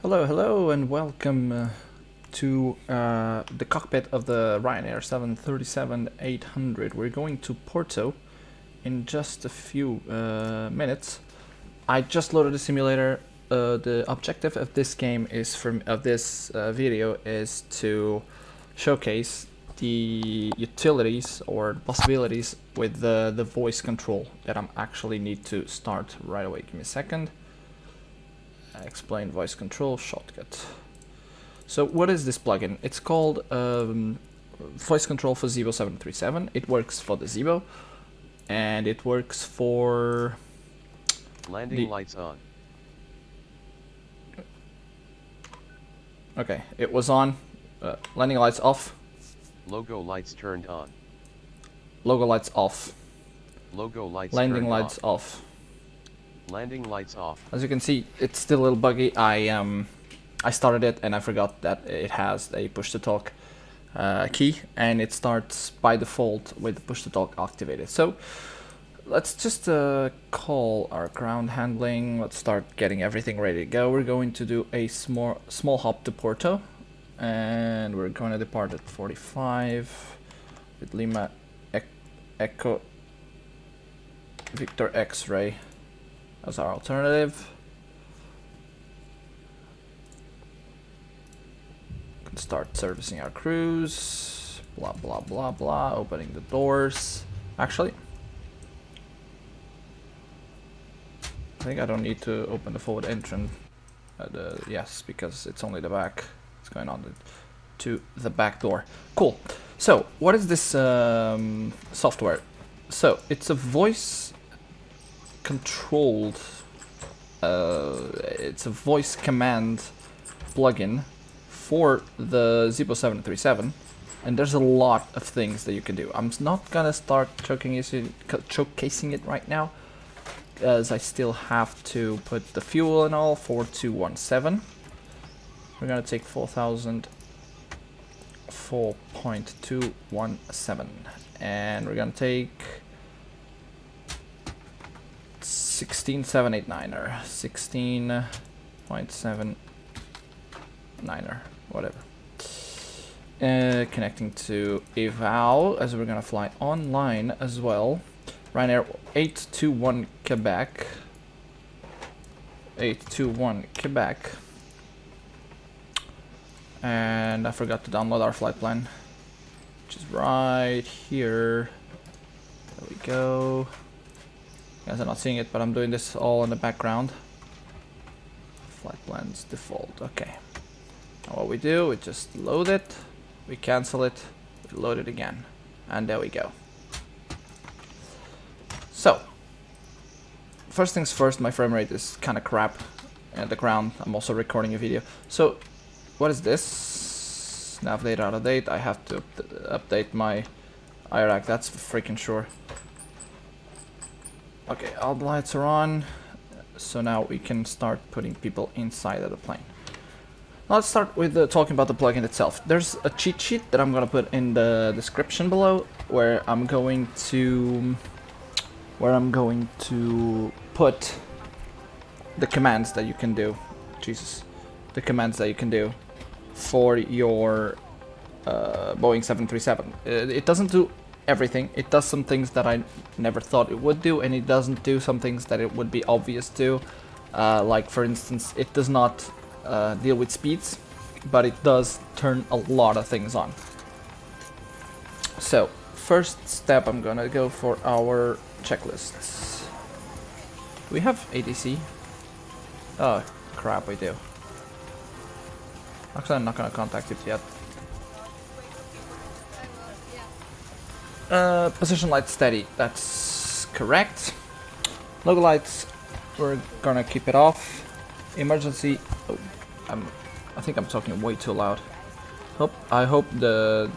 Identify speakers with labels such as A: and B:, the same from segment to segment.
A: Hello, hello, and welcome to the cockpit of the Ryanair 737-800. We're going to Porto in just a few minutes. I just loaded the simulator. The objective of this game is video is to showcase the utilities or possibilities with the voice control that I actually need to start right away. Give me a second. Explain voice control shortcut. So what is this plugin? It's called voice control for Zibo 737. It works for the Zibo, and it works for
B: landing lights on.
A: Okay, it was on. Landing lights off.
B: Logo lights turned on.
A: Logo lights off.
B: Logo lights
A: landing
B: turned
A: lights
B: on.
A: off.
B: Landing lights off.
A: As you can see, it's still a little buggy. I started it and I forgot that it has a push to talk key, and it starts by default with push to talk activated. So let's just call our ground handling. Let's start getting everything ready to go. We're going to do a small hop to Porto, and we're going to depart at 45 with Lima Echo Victor X-ray as our alternative. Can start servicing our cruise. Blah blah blah blah. Opening the doors. Actually, I think I don't need to open the forward entrance. Yes, because it's only the back. It's going on to the back door. Cool. So, what is this software? So, it's a voice controlled. It's a voice command plugin for the Zibo 737, and there's a lot of things that you can do. I'm not gonna start showcasing it right now, as I still have to put the fuel and all. 4217. We're gonna take 4.217, and we're gonna take 16789er, 16.79er, whatever. Connecting to eval, as we're gonna fly online as well. Ryanair 821 Quebec. 821 Quebec. And I forgot to download our flight plan, which is right here. There we go. You guys are not seeing it, but I'm doing this all in the background. Flight plans default. Okay. Now what we do, we just load it, we cancel it, we load it again, and there we go. So, first things first, my frame rate is kind of crap at the ground. I'm also recording a video. So, what is this? Nav data out of date. I have to update my IRAC, that's for freaking sure. Okay, all the lights are on, so now we can start putting people inside of the plane. Now let's start with talking about the plugin itself. There's a cheat sheet that I'm gonna put in the description below, where I'm going to put the commands that you can do. Jesus, the commands that you can do for your Boeing 737. It doesn't do everything. It does some things that I never thought it would do, and it doesn't do some things that it would be obvious to. Like, for instance, it does not deal with speeds, but it does turn a lot of things on. So, first step, I'm gonna go for our checklists. We have ATC. Oh, crap, we do. Actually, I'm not gonna contact it yet. Position light steady, that's correct. Logo lights, we're gonna keep it off. Emergency, oh, I think I'm talking way too loud. I hope the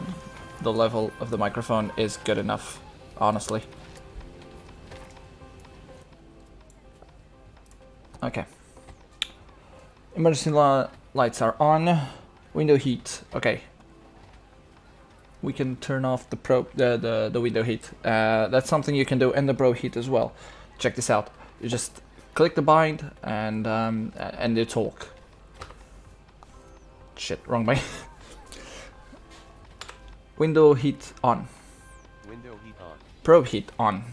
A: level of the microphone is good enough, honestly. Okay. Emergency lights are on. Window heat, okay. We can turn off the window heat. That's something you can do in the Pro Heat as well. Check this out. You just click the bind and you talk. Shit, wrong way. Window heat on.
B: Window heat on.
A: Probe heat on.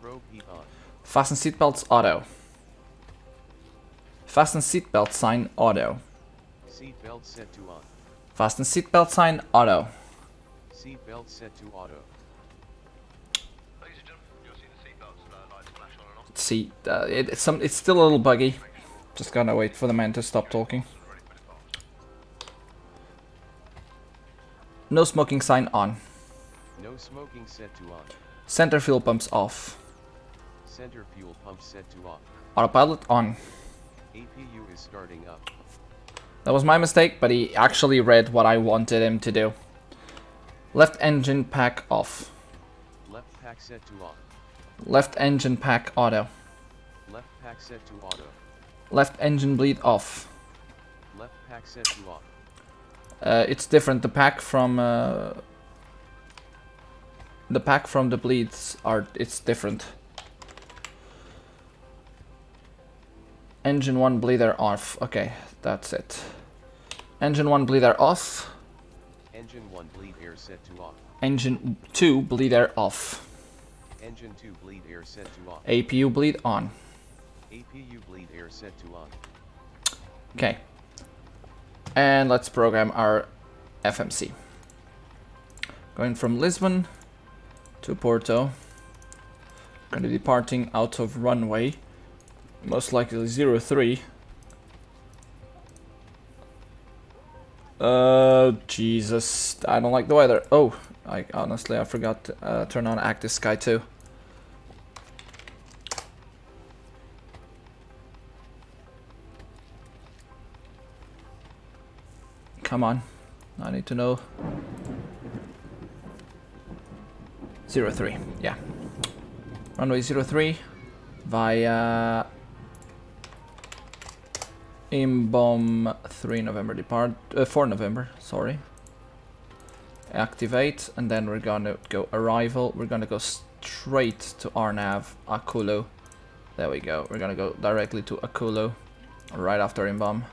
B: Probe heat on.
A: Fasten seatbelts auto. Fasten seatbelt sign auto.
B: Seat belt set to on.
A: Fasten seatbelt sign auto.
B: Seat belt set to auto.
C: Ladies and gentlemen, you'll see the seatbelts lights flash on and off.
A: See, it's still a little buggy. Just gotta wait for the man to stop talking.
C: Ready for departure.
A: No smoking sign on.
B: No smoking set to on.
A: Center fuel pumps off.
B: Center fuel pump set to off.
A: Autopilot on.
B: APU is starting up.
A: That was my mistake, but he actually read what I wanted him to do. Left engine pack off.
B: Left pack set to on.
A: Left engine pack auto.
B: Left pack set to auto.
A: Left engine bleed off.
B: Left pack set to off.
A: It's different. The pack from the bleeds it's different. Engine 1 bleeder off. Okay, that's it. Engine 1 bleeder off.
B: Engine 1 bleed air set to off.
A: Engine 2 bleeder off.
B: Engine 2 bleed air set to off.
A: APU bleed on.
B: APU bleed air set to on.
A: Okay. And let's program our FMC. Going from Lisbon to Porto. Going to be departing out of runway. Most likely 03. Jesus. I don't like the weather. Oh, I forgot to turn on active sky too. Come on. I need to know. 03. Yeah. Runway 03 via Imbom 3 November depart 4 November, sorry. Activate, and then we're gonna go arrival. We're gonna go straight to Arnav, Akulu. There we go. We're gonna go directly to Akulu right after Imbom.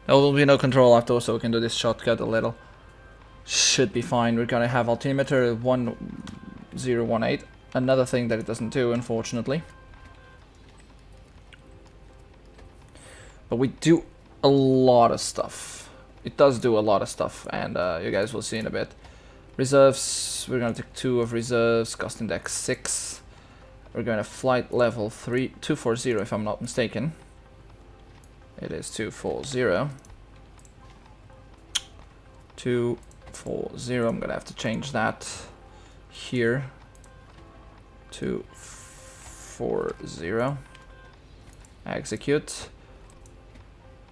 A: There will be no control after, so we can do this shortcut a little. Should be fine. We're gonna have altimeter 1018. Another thing that it doesn't do, unfortunately. But we do a lot of stuff. It does do a lot of stuff, and you guys will see in a bit. Reserves, we're gonna take 2 of reserves, cost index 6. We're going to flight level 240 if I'm not mistaken. It is 240. 240, I'm gonna have to change that here. 240. Execute.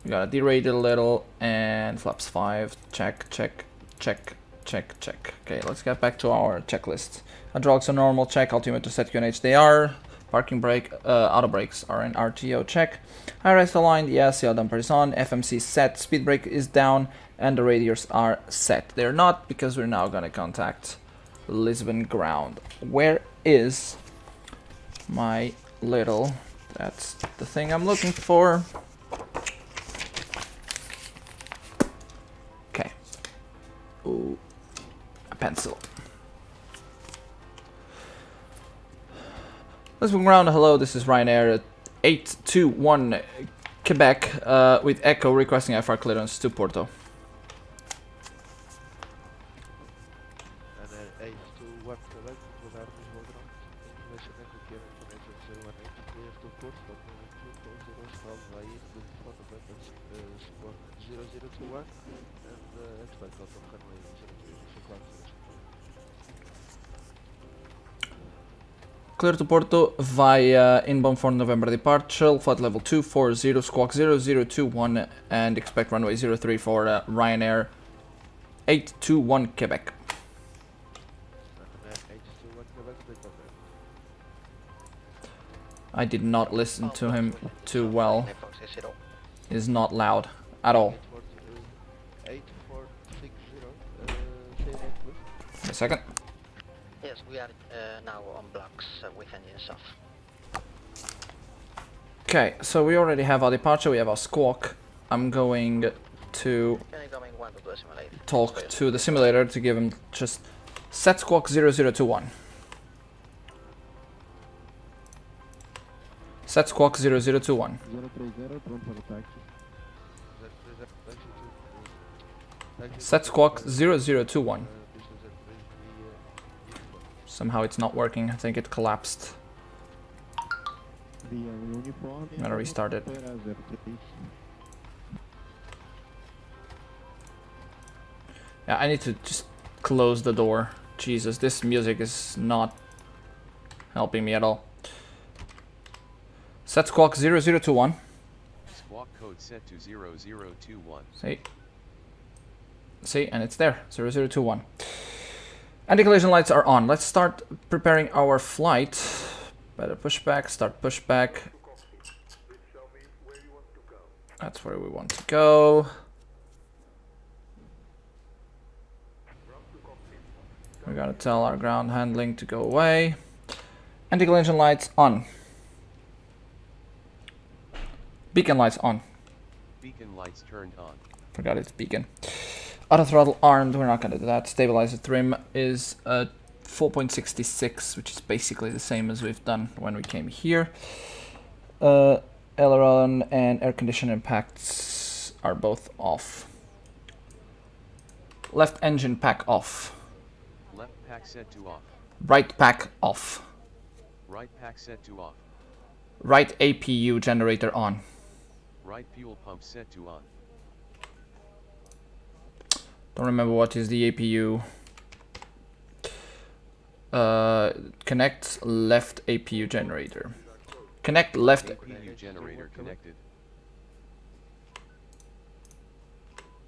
A: We gotta derate it a little, and flaps 5, check, check, check, check, check. Okay, let's get back to our checklist. Hydraulics are normal, check. Altimeter set QNH, they are. Parking brake, auto brakes are in RTO, check. IRS aligned, yes, the damper is on. FMC set, speed brake is down, and the radiators are set. They're not, because we're now gonna contact Lisbon ground. Where is my little, that's the thing I'm looking for. Okay. Ooh, a pencil. Lisbon ground, hello, this is Ryanair 821 Quebec with Echo requesting IFR clearance to Porto. Clear to Porto via inbound for November departure, flight level 240, squawk 0021, and expect runway 03 for Ryanair 821 Quebec. I did not listen to him too well. He's not loud at all. A second.
D: Yes, we are now on blocks with engines off.
A: Okay, so we already have our departure, we have our squawk. I'm going to
D: Incoming 1 to simulate.
A: talk to the simulator to give him just set squawk 0021. Set squawk 0021.
E: 030, pronto para o táxi.
A: Set squawk 0021. Somehow it's not working. I think it collapsed.
E: Via uniforme.
A: I'm gonna restart it.
E: Opera 03.
A: Yeah, I need to just close the door. Jesus, this music is not helping me at all. Set squawk 0021.
B: Squawk code set to 0021.
A: See, and it's there, 0021. Anti-collision lights are on. Let's start preparing our flight. Better pushback, start pushback. That's where we want to go. We gotta tell our ground handling to go away. Anti-collision lights on. Beacon lights on.
B: Beacon lights turned on.
A: Forgot it's beacon. Auto throttle armed. We're not gonna do that. Stabilizer trim is 4.66, which is basically the same as we've done when we came here. Aileron and air condition impacts are both off. Left engine pack off.
B: Left pack set to off.
A: Right pack off.
B: Right pack set to off.
A: Right APU generator on.
B: Right fuel pump set to on.
A: Don't remember what is the APU. Connect left APU generator. Connect left.
B: APU generator connected.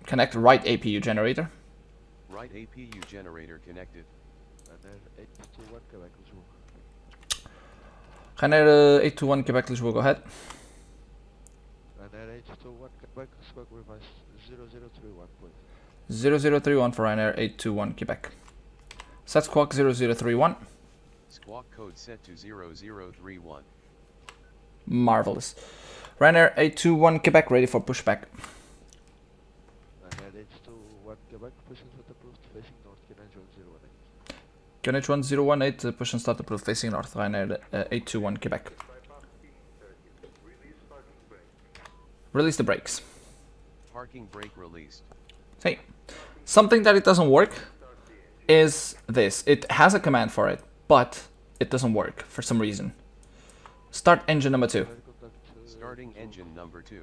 A: Connect right APU generator.
B: Right APU generator connected.
A: Ryanair 821 Quebec Lisbon, go ahead. 0031 for Ryanair 821 Quebec. Set squawk 0031.
B: Squawk code set to 0031.
A: Marvelous. Ryanair 821 Quebec ready for pushback. QNH 1018 push and start approved facing north. Ryanair 821 Quebec. Release the brakes.
B: Parking brake released.
A: Hey, something that it doesn't work is this. It has a command for it, but it doesn't work for some reason. Start engine number 2.
B: Starting engine number 2.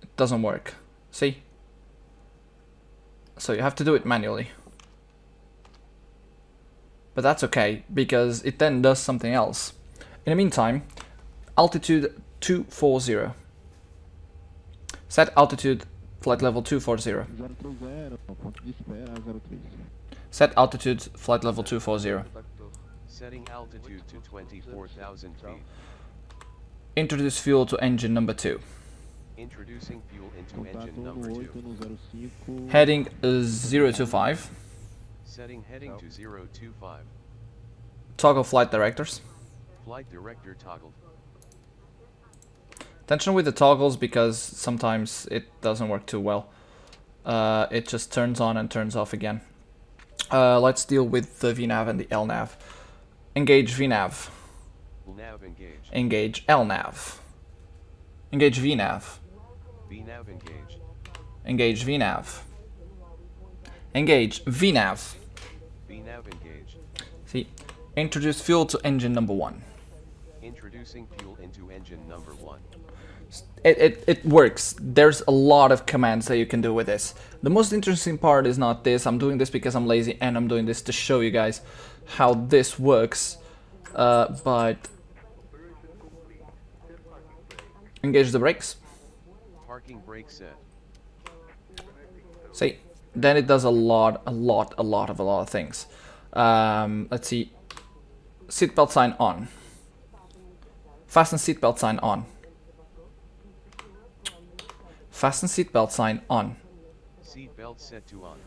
A: It doesn't work. See? So you have to do it manually. But that's okay, because it then does something else. In the meantime, altitude 240. Set altitude flight level 240.
E: 030, ponto de espera 03.
A: Set altitude flight level 240.
B: Setting altitude to 24,000 feet.
A: Introduce fuel to engine number 2.
B: Introducing fuel into engine
E: Contato
B: number
E: no
B: 2.
E: 8 no 05.
A: Heading 025.
B: Setting heading to 025.
A: Toggle flight directors.
B: Flight director toggled.
A: Attention with the toggles because sometimes it doesn't work too well. It just turns on and turns off again. Let's deal with the VNAV and the LNAV. Engage VNAV.
B: Nav engage.
A: Engage LNAV. Engage VNAV.
B: VNav engage.
A: Engage VNAV. Engage VNAV.
B: VNav engage.
A: See, introduce fuel to engine number 1.
B: Introducing fuel into engine number 1.
A: It works. There's a lot of commands that you can do with this. The most interesting part is not this. I'm doing this because I'm lazy and I'm doing this to show you guys how this works. But engage the brakes.
B: Parking brake set.
A: See, then it does a lot of things. Let's see. Seatbelt sign on. Fasten seatbelt sign on. Fasten seatbelt sign on.
B: Seat belt set to on.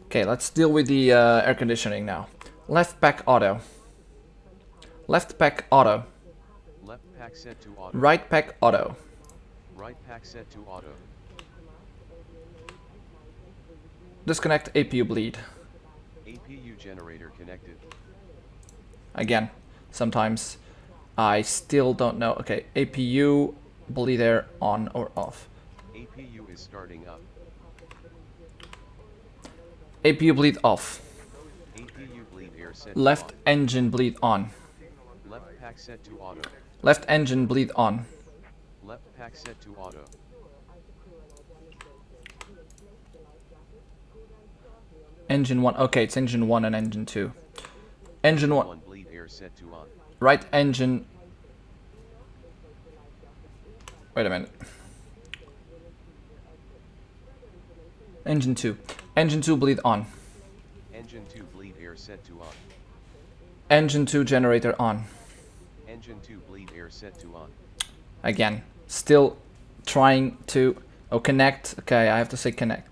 A: Okay, let's deal with the air conditioning now. Left pack auto. Left pack auto.
B: Left pack set to auto.
A: Right pack auto.
B: Right pack set to auto.
A: Disconnect APU bleed.
B: APU generator connected.
A: Again, sometimes I still don't know. Okay, APU bleed air on or off.
B: APU is starting up.
A: APU bleed off.
B: APU bleed air set
A: Left
B: to on.
A: engine bleed on.
B: Left pack set to auto.
A: Left engine bleed on.
B: Left pack set to auto.
A: Engine 1. Okay, it's engine 1 and engine 2. Engine 1.
B: Bleed air set to on.
A: Right engine. Wait a minute. Engine 2. Engine 2 bleed on.
B: Engine 2 bleed air set to on.
A: Engine 2 generator on.
B: Engine 2 bleed air set to on.
A: Again, still trying to connect. Okay, I have to say connect.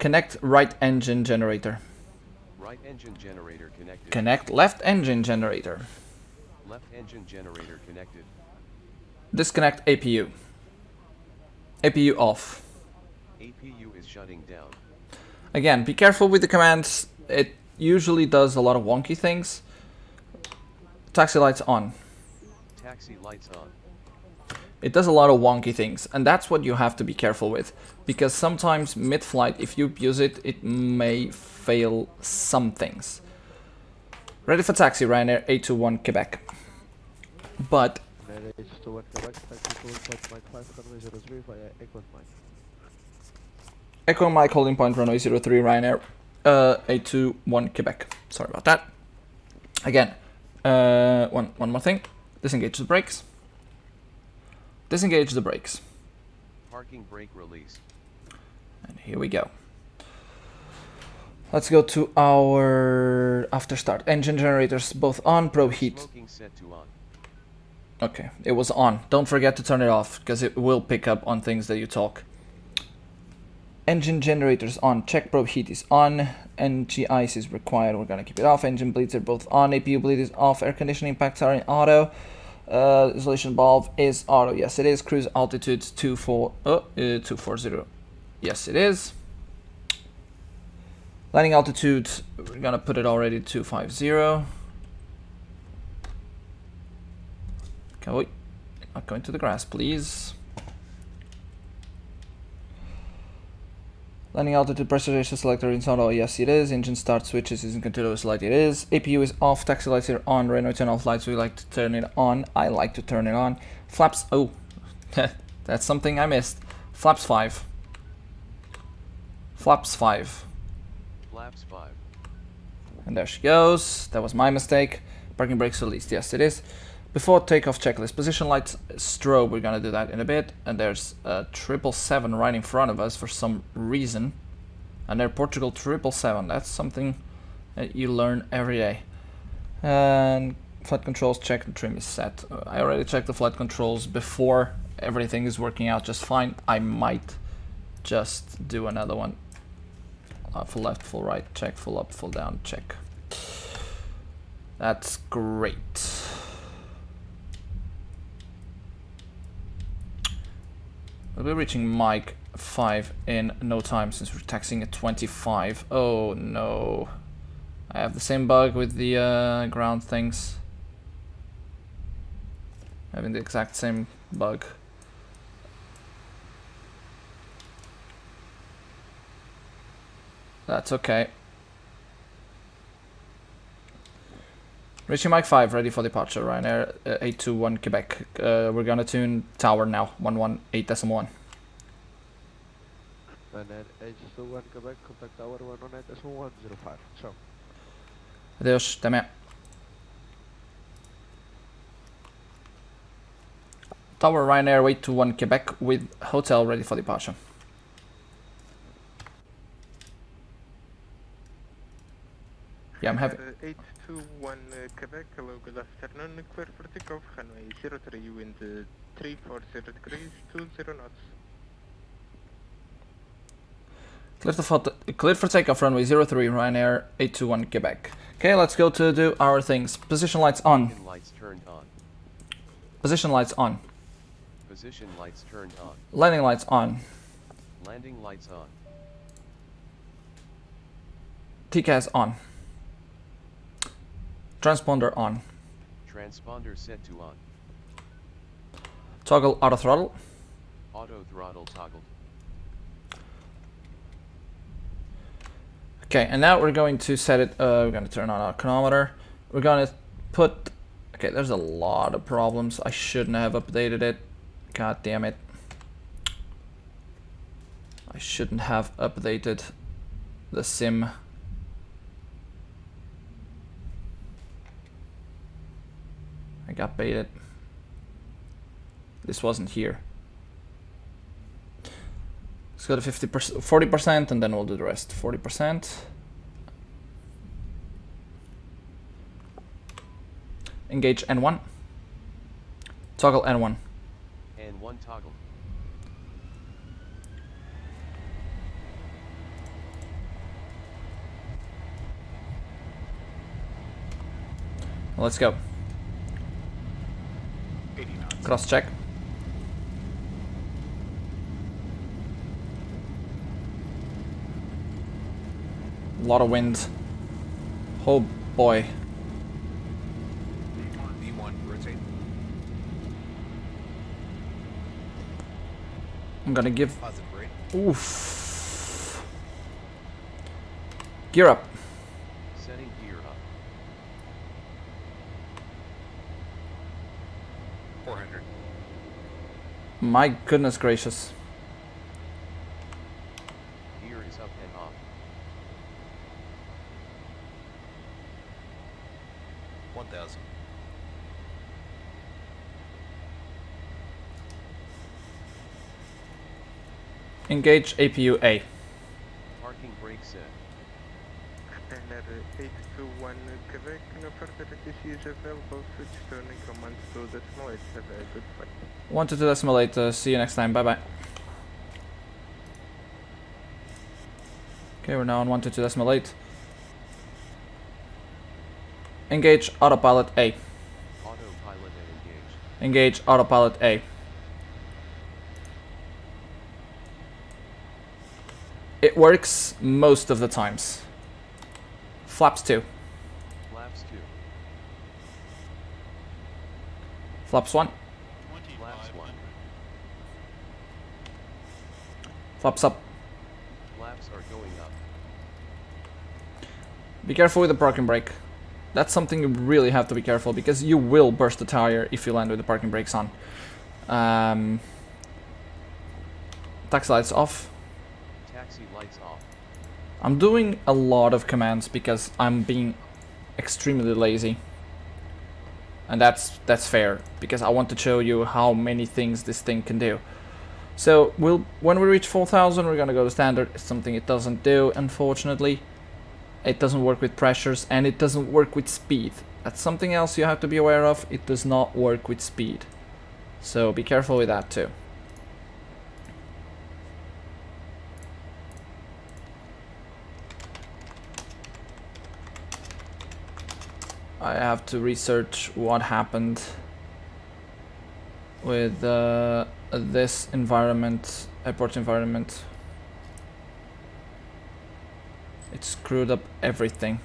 A: Connect right engine generator.
B: Right engine generator connected.
A: Connect left engine generator.
B: Left engine generator connected.
A: Disconnect APU. APU off.
B: APU is shutting down.
A: Again, be careful with the commands. It usually does a lot of wonky things. Taxi lights on.
B: Taxi lights on.
A: It does a lot of wonky things, and that's what you have to be careful with, because sometimes mid-flight, if you abuse it, it may fail some things. Ready for taxi, Ryanair 821 Quebec. But Echo Mike holding point runway 03 Ryanair 821 Quebec. Sorry about that. Again, one more thing. Disengage the brakes. Disengage the brakes.
B: Parking brake release.
A: And here we go. Let's go to our after start. Engine generators both on, probe heat.
B: Smoking set to on.
A: Okay, it was on. Don't forget to turn it off, because it will pick up on things that you talk. Engine generators on. Check probe heat is on. NG ice is required. We're gonna keep it off. Engine bleeds are both on. APU bleed is off. Air conditioning packs are in auto. Isolation valve is auto. Yes, it is. Cruise altitude 240. Yes, it is. Landing altitude, we're gonna put it already 250. Okay, not going to the grass, please. Landing altitude pressurization selector is auto. Yes, it is. Engine start switches is in continuous light. It is. APU is off. Taxi lights are on. Renault turn off lights. We like to turn it on. I like to turn it on. Flaps. Oh, that's something I missed. Flaps 5. Flaps 5.
B: Flaps 5.
A: And there she goes. That was my mistake. Parking brakes released. Yes, it is. Before takeoff checklist, position lights strobe, we're gonna do that in a bit. And there's a 777 right in front of us for some reason. And they're Portugal 777, that's something that you learn every day. And flight controls checked, the trim is set. I already checked the flight controls before, everything is working out just fine. I might just do another one. Full left, full right, check, full up, full down, check. That's great. We'll be reaching Mike 5 in no time since we're taxiing at 25. Oh no. I have the same bug with the ground things. Having the exact same bug. That's okay. Reaching Mike 5, ready for departure. Ryanair 821 Quebec. We're gonna tune tower now, 118.1.
F: Ryanair 821 Quebec, contact tower 118.105. Ciao.
A: Adeus, até amanhã. Tower Ryanair 821 Quebec with hotel ready for departure. Yeah, I'm having...
G: 821 Quebec, hello, good afternoon. Clear for takeoff, runway 03, wind 340 degrees, 20 knots.
A: Cleared for takeoff, runway 03, Ryanair 821 Quebec. Okay, let's go to do our things. Position lights on.
B: Lights turned on.
A: Position lights on.
B: Position lights turned on.
A: Landing lights on.
B: Landing lights on.
A: TCAS on. Transponder on.
B: Transponder set to on.
A: Toggle auto throttle.
B: Auto throttle toggled.
A: Okay, and now we're going to set it, we're going to turn on our chronometer. We're going to put, okay, there's a lot of problems. I shouldn't have updated it. God damn it. I shouldn't have updated the sim. I got baited. This wasn't here. Let's go to 50%, 40%, and then we'll do the rest. 40%. Engage N1. Toggle N1.
B: N1 toggle.
A: Let's go.
C: 80 knots.
A: Cross check. A lot of wind. Oh boy.
C: V1, rotate.
A: I'm gonna give.
C: Positive brake.
A: Oof. Gear up.
B: Setting gear up.
C: 400.
A: My goodness gracious.
B: Gear is up and off.
C: 1000.
A: Engage APU A.
B: Parking brake set.
G: Standard 821 Quebec, no further TC is available, switch to increment to decimal 8, have a good flight.
A: 122.8. See you next time. Bye bye. Okay, we're now on 122.8. Engage Autopilot A.
B: Autopilot and engaged.
A: Engage Autopilot A. It works most of the times. Flaps 2.
B: Flaps 2.
A: Flaps 1.
B: Flaps 1.
A: Flaps up.
B: Flaps are going up.
A: Be careful with the parking brake. That's something you really have to be careful, because you will burst the tire if you land with the parking brakes on. Taxi lights off.
B: Taxi lights off.
A: I'm doing a lot of commands because I'm being extremely lazy. And that's fair, because I want to show you how many things this thing can do. So when we reach 4,000, we're gonna go to standard. It's something it doesn't do, unfortunately. It doesn't work with pressures, and it doesn't work with speed. That's something else you have to be aware of. It does not work with speed. So be careful with that too. I have to research what happened with this environment, airport environment. It screwed up everything.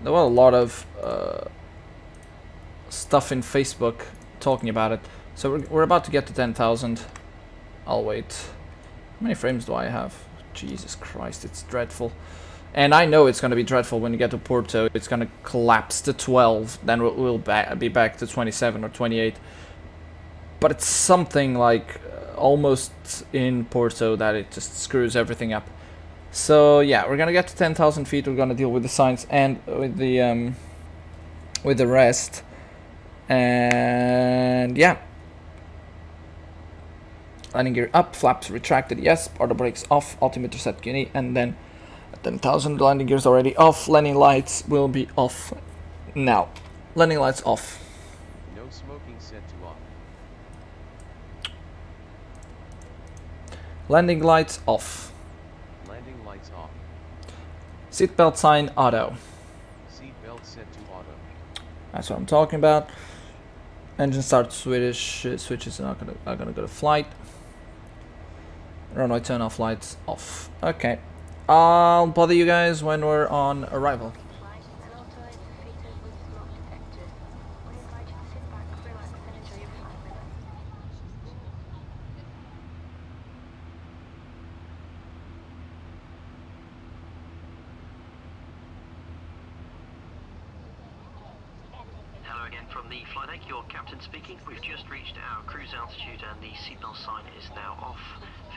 A: There was a lot of stuff in Facebook talking about it. So we're about to get to 10,000. I'll wait. How many frames do I have? Jesus Christ, it's dreadful. And I know it's going to be dreadful when you get to Porto. It's going to collapse to 12. Then we'll be back to 27 or 28. But it's something like almost in Porto that it just screws everything up. So yeah, we're going to get to 10,000 feet. We're going to deal with the signs and with the rest. And yeah. Landing gear up, flaps retracted, yes. Auto brakes off, altimeter set QNE, and then at 10,000, landing gears already off. Landing lights will be off now. Landing lights off.
B: No smoking set to off.
A: Landing lights off.
B: Landing lights
A: Seatbelt sign auto.
B: Seatbelt set to auto.
A: That's what I'm talking about. Engine start switches are gonna go to flight. Runway turn off lights off. Okay. I'll bother you guys when we're on arrival.
H: Hello again from the flight deck, your captain speaking. We've just reached our cruise altitude and the seatbelt sign is now off.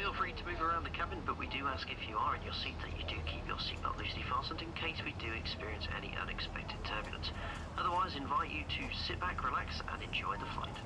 H: Feel free to move around the cabin, but we do ask if you are in your seat that you do keep your seatbelt loosely fastened in case we do experience any unexpected turbulence. Otherwise, invite you to sit back, relax and enjoy the flight.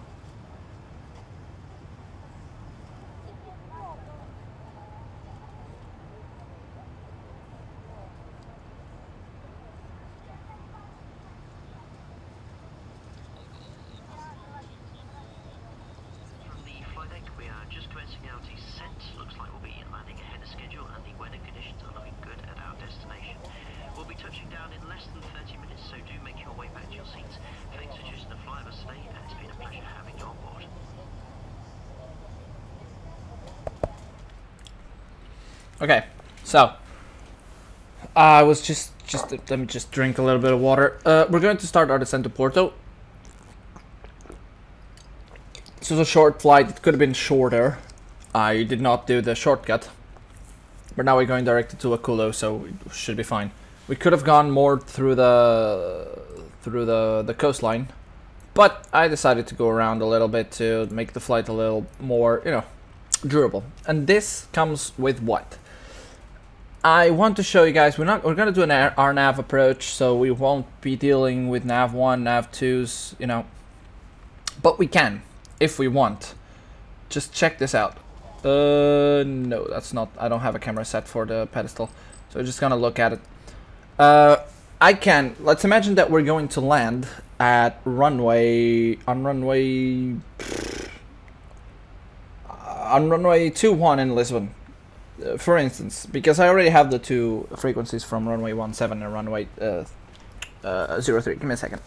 A: Okay, so I was just let me just drink a little bit of water. We're going to start our descent to Porto. This was a short flight. It could have been shorter. I did not do the shortcut, but now we're going directly to Akulo, so it should be fine. We could have gone more through the coastline, but I decided to go around a little bit to make the flight a little more, you know, durable. And this comes with what? I want to show you guys, we're going to do an Arnav approach, so we won't be dealing with nav 1, nav 2s, you know, but we can if we want. Just check this out. No, that's not, I don't have a camera set for the pedestal, so we're just gonna look at it. Let's imagine that we're going to land at runway 21 in Lisbon, for instance, because I already have the two frequencies from runway 17 and runway 03. Give me a second.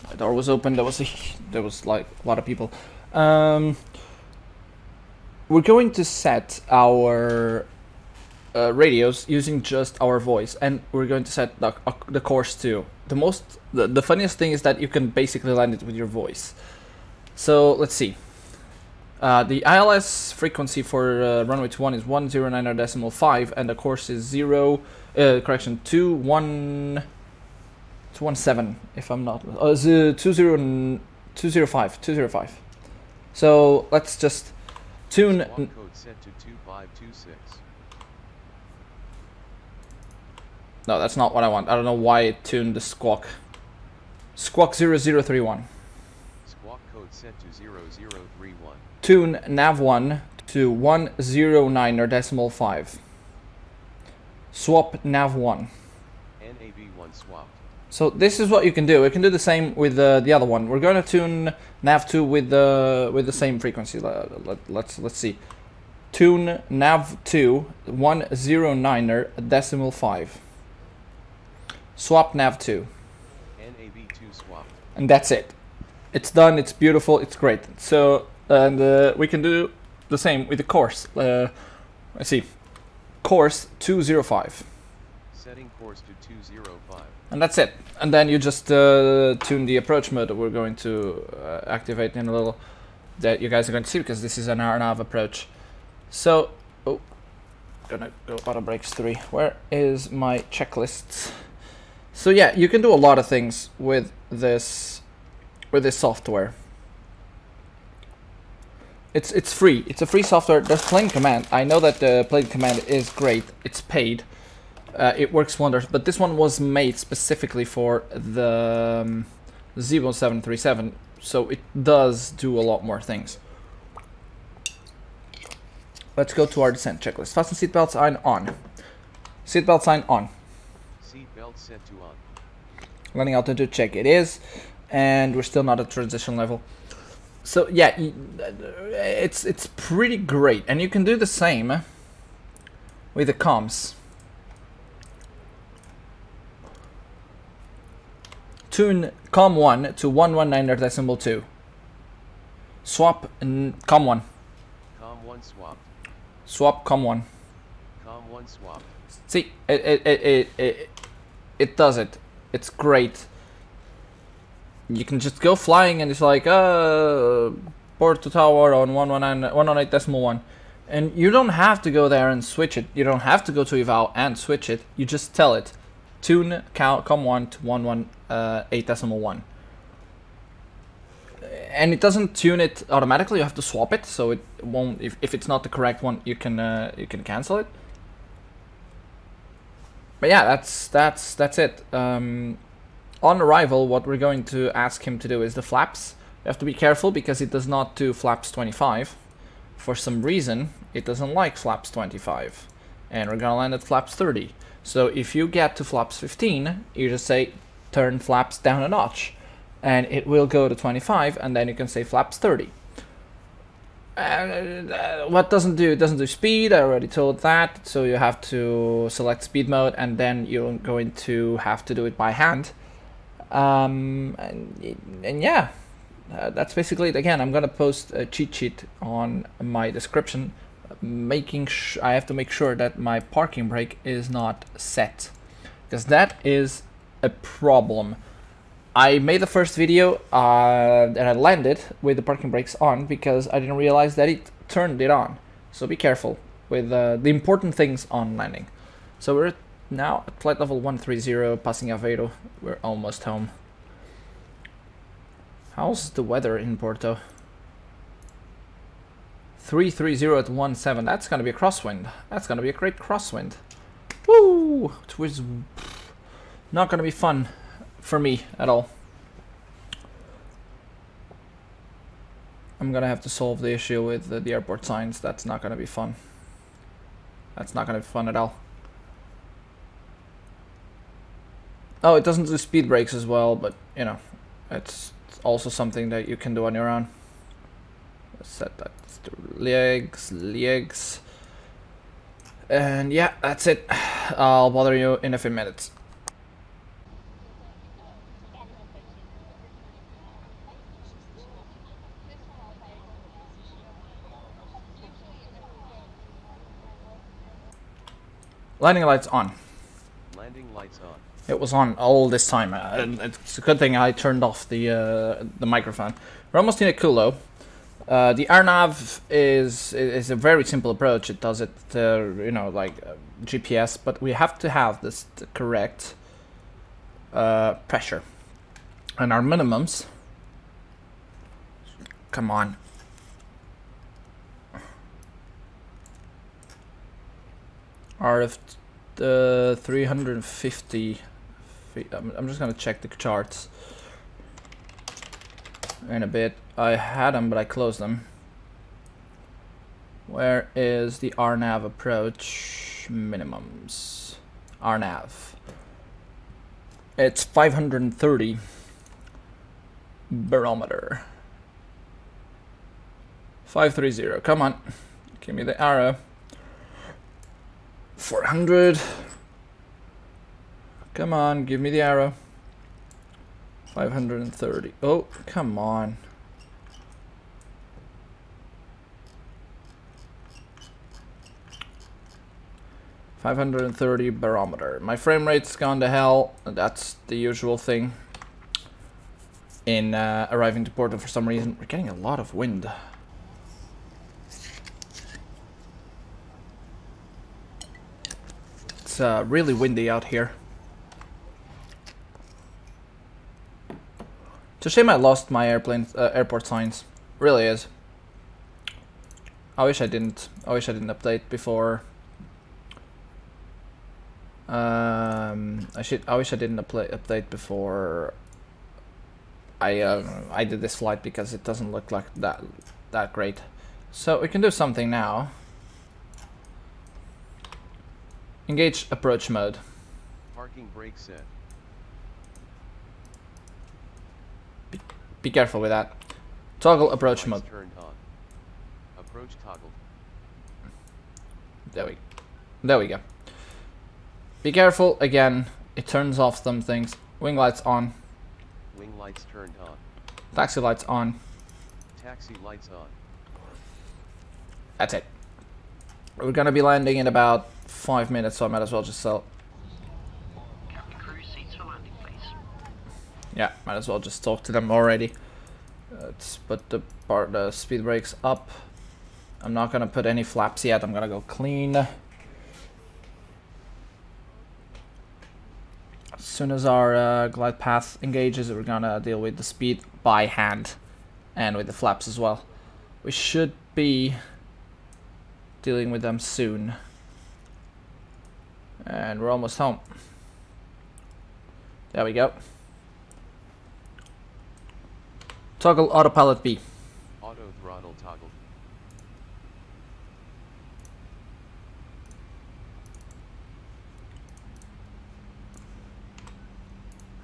A: The door was open. There was like a lot of people. We're going to set our radios using just our voice, and we're going to set the course too. The funniest thing is that you can basically land it with your voice. So let's see. The ILS frequency for runway 21 is 109.5, and the course is 217, if I'm not 205. So let's just tune.
B: Squawk code set to 2526.
A: No, that's not what I want. I don't know why it tuned the squawk. Squawk 0031.
B: Squawk code set to 0031.
A: Tune nav 1 to 109.5. Swap nav 1.
B: NAV1 swapped.
A: So this is what you can do. We can do the same with the other one. We're going to tune nav 2 with the same frequency. Let's see. Tune nav 2 109.5. Swap nav 2.
B: NAV2 swapped.
A: And that's it. It's done. It's beautiful. It's great. So and we can do the same with the course. Let's see. Course 205.
B: Setting course to 205.
A: And that's it. And then you just tune the approach mode that we're going to activate in a little, that you guys are going to see, because this is an Arnav approach. So, gonna go auto brakes 3. Where is my checklists? So yeah, you can do a lot of things with this software. It's free. It's a free software. There's Plane Command. I know that the Plane Command is great. It's paid. It works wonders, but this one was made specifically for the Zibo 737, so it does do a lot more things. Let's go to our descent checklist. Fasten seatbelt sign on. Seatbelt sign on.
B: Seatbelt set to on.
A: Landing altitude check. It is, and we're still not at transition level. So yeah, it's pretty great, and you can do the same with the comms. Tune COM1 to 119.2. Swap COM1.
B: COM1 swapped.
A: Swap COM1.
B: COM1 swapped.
A: See, it does it. It's great. You can just go flying and it's like, Porto Tower on 118.1. And you don't have to go there and switch it. You don't have to go to eval and switch it. You just tell it. Tune COM1 to 118.1. And it doesn't tune it automatically. You have to swap it, so it won't. If it's not the correct one, you can cancel it. But yeah, that's it. On arrival, what we're going to ask him to do is the flaps. You have to be careful because it does not do flaps 25. For some reason, it doesn't like flaps 25. And we're gonna land at flaps 30. So if you get to flaps 15, you just say turn flaps down a notch. And it will go to 25, and then you can say flaps 30. What doesn't do? It doesn't do speed. I already told that. So you have to select speed mode, and then you're going to have to do it by hand. And yeah, that's basically it. Again, I'm gonna post a cheat sheet on my description, I have to make sure that my parking brake is not set, because that is a problem. I made the first video and I landed with the parking brakes on because I didn't realize that it turned it on. So be careful with the important things on landing. So we're now at flight level 130, passing Aveiro. We're almost home. How's the weather in Porto? 330 at 17. That's gonna be a crosswind. That's gonna be a great crosswind. Woo! It was not gonna be fun for me at all. I'm gonna have to solve the issue with the airport signs. That's not gonna be fun. That's not gonna be fun at all. Oh, it doesn't do speed brakes as well, but you know, it's also something that you can do on your own. Let's set that to legs. And yeah, that's it. I'll bother you in a few minutes. Landing lights on.
B: Landing lights on.
A: It was on all this time. It's a good thing I turned off the microphone. We're almost in a Kulo. The Arnav is a very simple approach. It does it, you know, like GPS, but we have to have the correct pressure. And our minimums. Come on. Are of the 350 feet. I'm just gonna check the charts in a bit. I had them, but I closed them. Where is the Arnav approach minimums? Arnav. It's 530 barometer. 530. Come on, give me the arrow. 400. Come on, give me the arrow. 530. Oh, come on. $530 barometer. My frame rate's gone to hell. That's the usual thing in arriving to Porto for some reason. We're getting a lot of wind. It's really windy out here. It's a shame I lost my airport signs. Really is. I wish I didn't. I wish I didn't update before. I wish I didn't update before I did this flight, because it doesn't look like that great. So we can do something now. Engage approach mode.
B: Parking brake set.
A: Be careful with that. Toggle approach
B: Lights
A: mode.
B: turned on. Approach toggled.
A: There we go. Be careful, again, it turns off some things. Wing lights on.
B: Wing lights turned on.
A: Taxi lights on.
B: Taxi lights on.
A: That's it. We're gonna be landing in about 5 minutes, so I might as well just sell.
H: Cabin crew, seats for landing, please.
A: Yeah, might as well just talk to them already. Let's put the speed brakes up. I'm not gonna put any flaps yet. I'm gonna go clean. As soon as our glide path engages, we're gonna deal with the speed by hand and with the flaps as well. We should be dealing with them soon. And we're almost home. There we go. Toggle autopilot B.
B: Auto throttle toggled.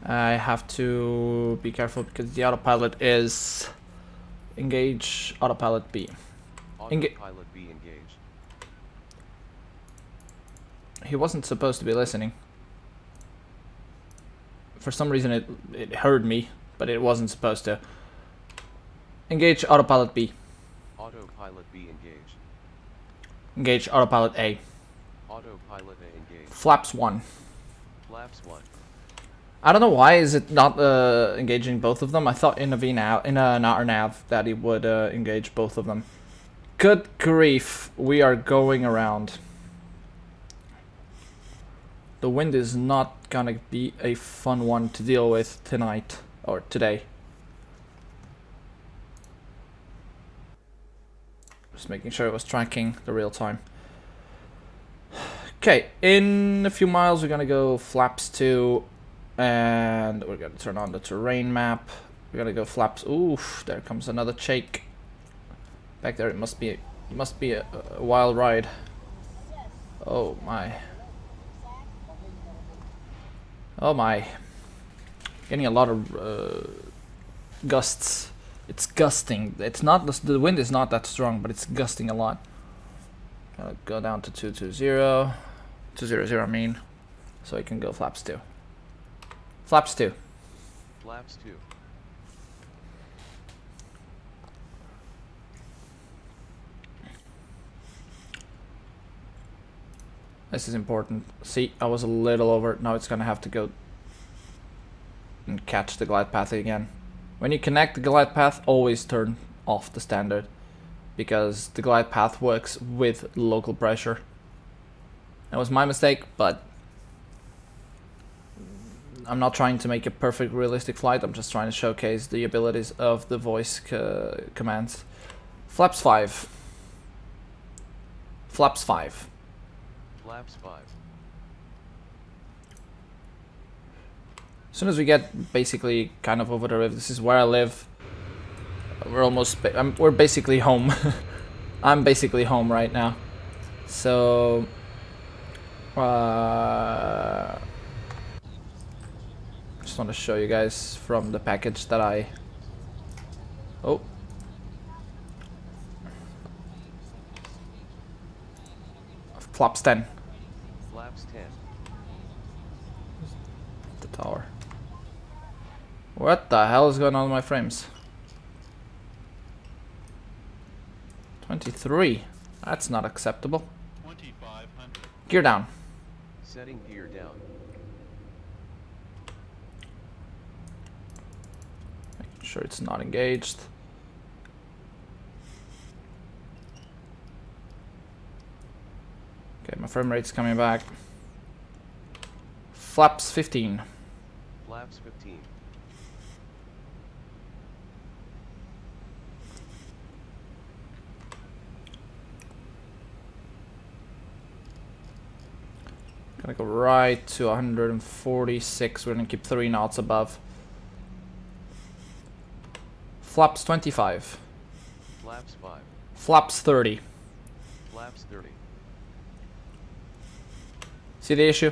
A: I have to be careful because the autopilot is engage autopilot B.
B: Autopilot B engaged.
A: He wasn't supposed to be listening. For some reason it heard me, but it wasn't supposed to. Engage autopilot B.
B: Autopilot B engaged.
A: Engage autopilot A.
B: Autopilot A engaged.
A: Flaps 1.
B: Flaps 1.
A: I don't know why is it not engaging both of them. I thought in a Arnav that it would engage both of them. Good grief, we are going around. The wind is not gonna be a fun one to deal with tonight or today. Just making sure it was tracking the real time. Okay, in a few miles we're gonna go flaps 2 and we're gonna turn on the terrain map. We're gonna go flaps. Oof, there comes another shake. Back there it must be a wild ride. Oh my. Oh my. Getting a lot of gusts. It's gusting. It's not the wind is not that strong, but it's gusting a lot. I'll go down to 220. 200 I mean. So you can go flaps 2. Flaps 2.
B: Flaps 2.
A: This is important. See, I was a little over. Now it's gonna have to go and catch the glide path again. When you connect the glide path, always turn off the standard, because the glide path works with local pressure. That was my mistake, but I'm not trying to make a perfect realistic flight. I'm just trying to showcase the abilities of the voice commands. Flaps 5. Flaps 5.
B: Flaps 5.
A: As soon as we get basically kind of over the river, this is where I live. We're almost, we're basically home. I'm basically home right now. So, just want to show you guys from the package that I, oh. Flaps 10.
B: Flaps 10.
A: The tower. What the hell is going on with my frames? 23. That's not acceptable.
C: 2500.
A: Gear down.
B: Setting gear down.
A: Making sure it's not engaged. Okay, my frame rate's coming back. Flaps 15.
B: Flaps 15.
A: Gonna go right to 146. We're gonna keep 3 knots above. Flaps 25.
B: Flaps 5.
A: Flaps 30.
B: Flaps 30.
A: See the issue?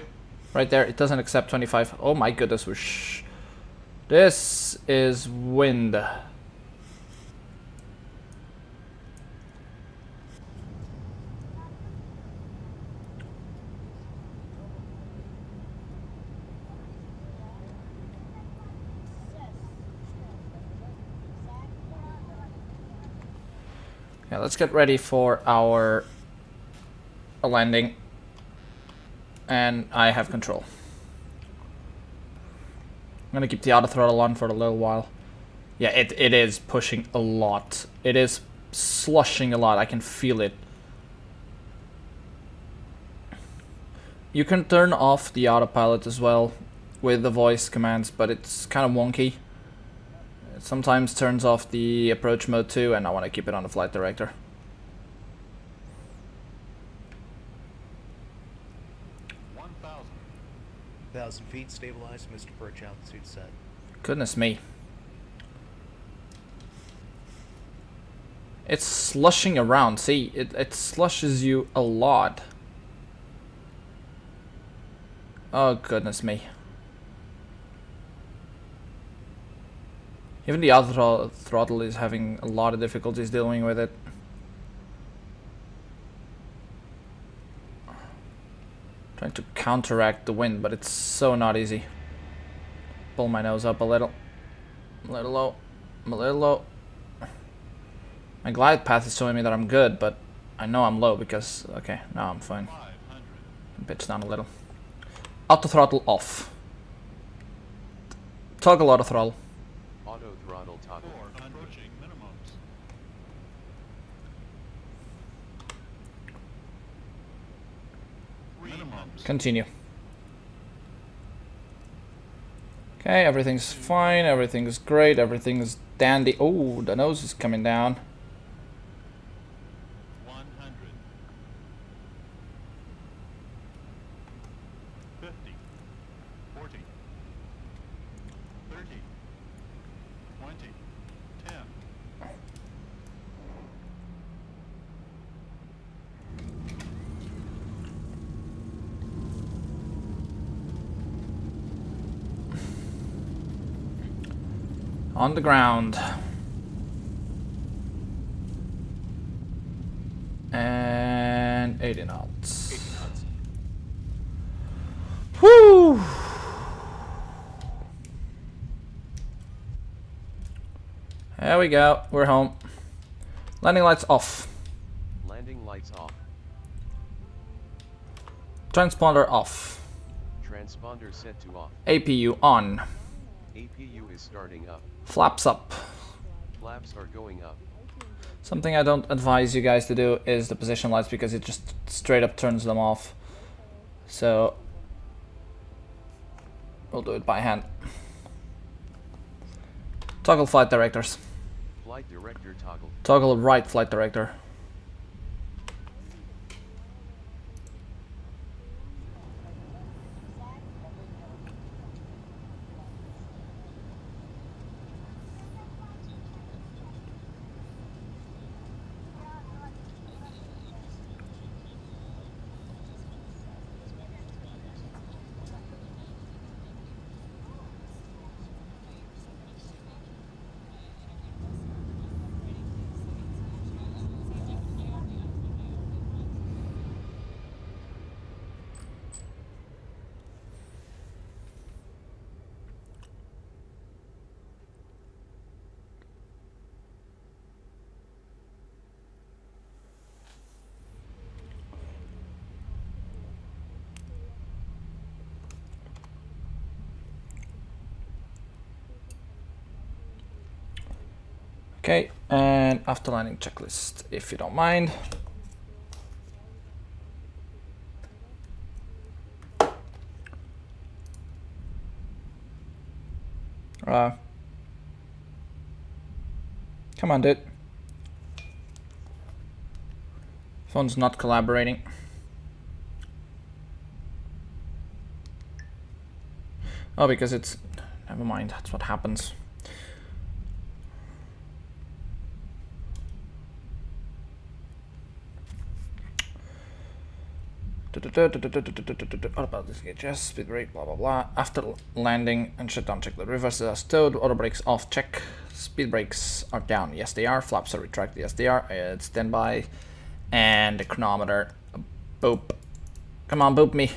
A: Right there, it doesn't accept 25. Oh my goodness, we're this is wind. Yeah, let's get ready for our landing. And I have control. I'm gonna keep the auto throttle on for a little while. Yeah, it is pushing a lot. It is slushing a lot. I can feel it. You can turn off the autopilot as well with the voice commands, but it's kind of wonky. It sometimes turns off the approach mode too, and I want to keep it on the flight director.
I: 1,000 feet, stabilized, Mr. Perch, altitude set.
A: Goodness me. It's slushing around. See, it slushes you a lot. Oh, goodness me. Even the other throttle is having a lot of difficulties dealing with it. Trying to counteract the wind, but it's so not easy. Pull my nose up a little. I'm a little low. I'm a little low. My glide path is showing me that I'm good, but I know I'm low because... Okay, now I'm fine. Pitch down a little. Auto throttle off. Toggle auto throttle.
B: Auto throttle toggle.
C: Approaching minimums. Minimums.
A: Continue. Okay, everything's fine, everything's great, everything's dandy. Oh, the nose is coming down.
C: 100. 50. 40. 30. 20. 10.
A: On the ground. And 80 knots.
I: 80 knots.
A: Whew! There we go. We're home. Landing lights off.
B: Landing lights off.
A: Transponder off.
B: Transponder set to off.
A: APU on.
B: APU is starting up.
A: Flaps up.
B: Flaps are going up.
A: Something I don't advise you guys to do is the position lights because it just straight up turns them off. So we'll do it by hand. Toggle flight directors.
B: Flight director toggle.
A: Toggle right flight director. Okay, and after landing checklist, if you don't mind. Come on, dude. Phone's not collaborating. Oh, because it's... Never mind, that's what happens. Autopilot disengage, speed brake, blah blah blah. After landing and shutdown check, the reverse is stowed, auto brakes off, check. Speed brakes are down, yes they are. Flaps are retract, yes they are. It's standby. And the chronometer, boop. Come on, boop me.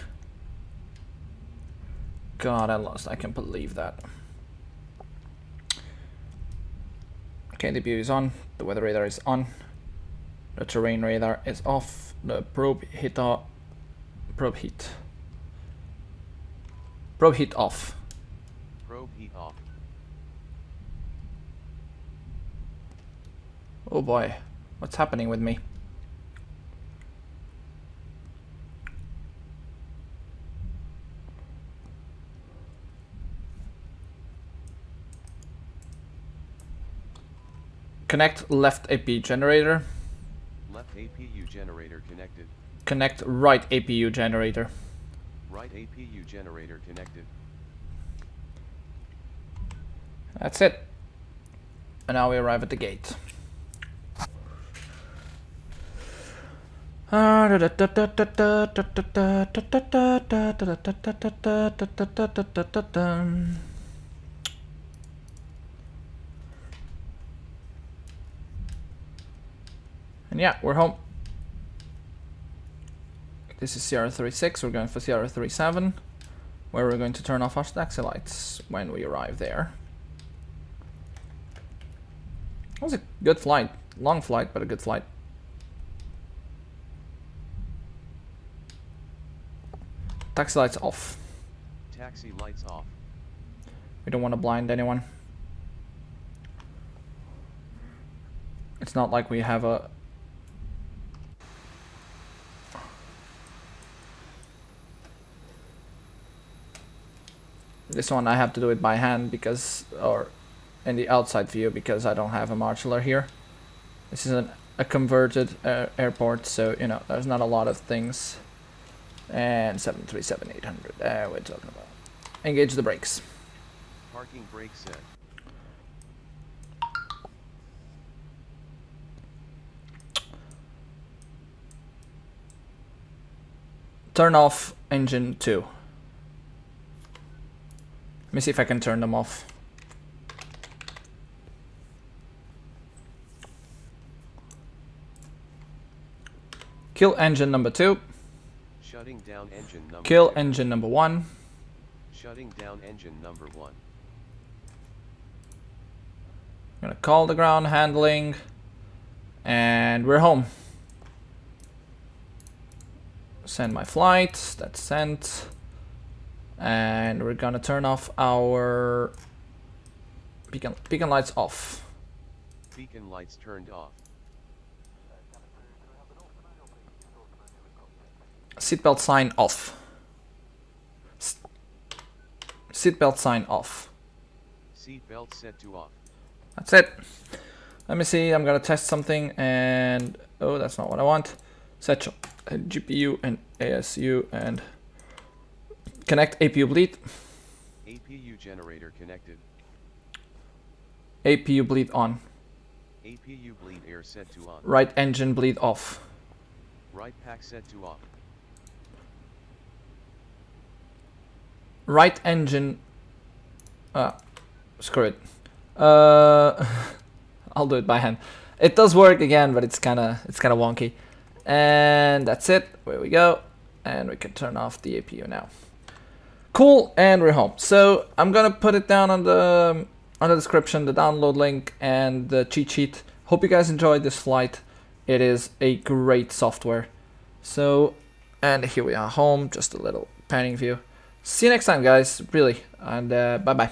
A: God, I lost, I can't believe that. Okay, the view is on, the weather radar is on. The terrain radar is off. The probe heat off. Probe heat off.
B: Probe heat off.
A: Oh boy, what's happening with me? Connect left AP generator.
B: Left APU generator connected.
A: Connect right APU generator.
B: Right APU generator connected.
A: That's it. And now we arrive at the gate. And yeah, we're home. This is CR36, we're going for CR37, where we're going to turn off our taxi lights when we arrive there. It was a good flight, long flight, but a good flight. Taxi lights off.
B: Taxi lights off.
A: We don't want to blind anyone. It's not like we have a... This one I have to do it by hand because, or in the outside view, because I don't have a marshaller here. This is a converted airport, so you know there's not a lot of things. And 737-800, we're talking about. Engage the brakes.
B: Parking brake set.
A: Turn off engine 2. Let me see if I can turn them off. Kill engine number 2.
B: Shutting down engine number
A: Kill
B: 2.
A: engine number 1.
B: Shutting down engine number 1.
A: I'm gonna call the ground handling. And we're home. Send my flight. That's sent. And we're gonna turn off our beacon lights off.
B: Beacon lights turned off.
A: Seatbelt sign off. Seatbelt sign off.
B: Seatbelt set to off.
A: That's it. Let me see, I'm gonna test something and... Oh, that's not what I want. Set GPU and ASU and... Connect APU bleed.
B: APU generator connected.
A: APU bleed on.
B: APU bleed air set to on.
A: Right engine bleed off.
B: Right pack set to off.
A: Right engine... screw it. I'll do it by hand. It does work again, but it's kinda wonky. And that's it. There we go. And we can turn off the APU now. Cool, and we're home. So I'm gonna put it down on the description, the download link and the cheat sheet. Hope you guys enjoyed this flight. It is a great software. So, and here we are home. Just a little panning view. See you next time, guys. Really, and bye bye.